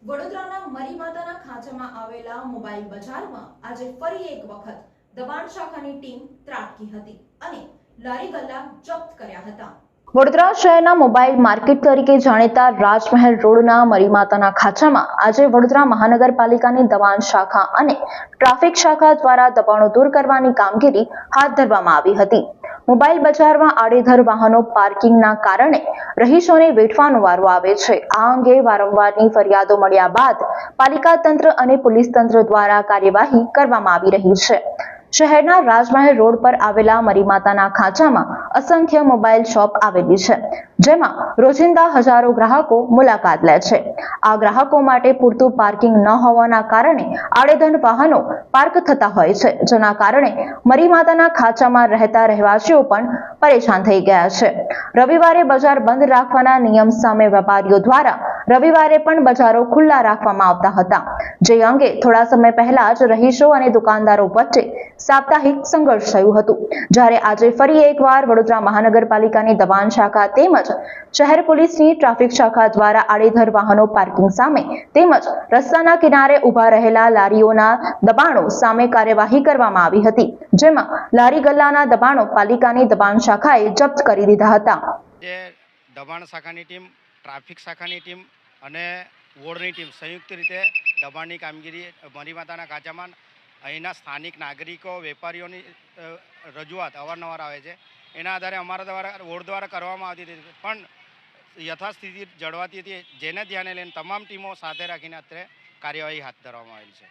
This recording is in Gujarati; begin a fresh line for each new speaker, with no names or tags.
વડોદરાના મરીમાતાના ખાંચામાં આવેલા મોબાઈલ બજારમાં આજે ફરી એક વખત દબાણ શાખાની ટીમ ત્રાટકી હતી અને લારી ગલ્લા જપ્ત કર્યા હતા। વડોદરા શહેરના મોબાઈલ માર્કેટ તરીકે જાણીતા રાજમહેલ રોડના મરીમાતાના ખાંચામાં આજે વડોદરા મહાનગરપાલિકાની દબાણ શાખા અને ટ્રાફિક શાખા દ્વારા દબાણો દૂર કરવાની કામગીરી હાથ ધરવામાં આવી હતી। મોબાઈલ બજારમાં આડેધડ વાહનો પાર્કિંગના કારણે રહીશોને વેઠવાનો વારો આવે છે। આ અંગે વારંવારની ફરિયાદો મળ્યા બાદ પાલિકા તંત્ર અને પોલીસ તંત્ર દ્વારા કાર્યવાહી કરવામાં આવી રહી છે। શહેરના રાજમહેલ રોડ પર આવેલા મરીમાતાના ખાંચામાં અસંખ્ય મોબાઈલ શોપ આવેલી છે, જેમાં રોજિંદા હજારો ગ્રાહકો મુલાકાત લે છે। આ ગ્રાહકો માટે પૂરતું પાર્કિંગ ન હોવાના કારણે આડેધડ વાહનો પાર્ક થતા હોય છે, જેના કારણે મરીમાતાના ખાંચામાં રહેતા રહેવાસીઓ પણ પરેશાન થઈ ગયા છે। રવિવારે બજાર બંધ રાખવાના નિયમ સામે વેપારીઓ દ્વારા રવિવારે પણ બજારો ખુલ્લા રાખવામાં આવતા હતા, જે અંગે થોડા સમય પહેલા જ રહીશો અને દુકાનદારો વચ્ચે સાપ્તાહિક સંઘર્ષ થયું હતું। જ્યારે આજે ફરી એકવાર વડોદરા મહાનગરપાલિકાની દબાણ શાખા તેમજ શહેર પોલીસની ટ્રાફિક શાખા દ્વારા આડેધડ વાહનો પાર્કિંગ સામે તેમજ રસ્તાના કિનારે ઉભા રહેલા લારીઓના દબાણો સામે કાર્યવાહી કરવામાં આવી હતી, જેમાં લારી ગલ્લાના દબાણો પાલિકાની દબાણ શાખાએ જપ્ત કરી દીધા હતા।
દબાણ શાખાની ટીમ, ટ્રાફિક શાખાની ટીમ અને વોર્ડની ટીમ સંયુક્ત રીતે દબાણની કામગીરી મરીમાતાના ખાંચામાં અહીંના સ્થાનિક નાગરિકો, વેપારીઓની રજૂઆત અવારનવાર આવે છે। એના આધારે અમારા દ્વારા વોર્ડ દ્વારા કરવામાં આવતી હતી, પણ યથાસ્થિતિ જળવાતી હતી, જેને ધ્યાને લઈને તમામ ટીમો સાથે રાખીને અત્યારે કાર્યવાહી હાથ ધરવામાં આવેલી છે।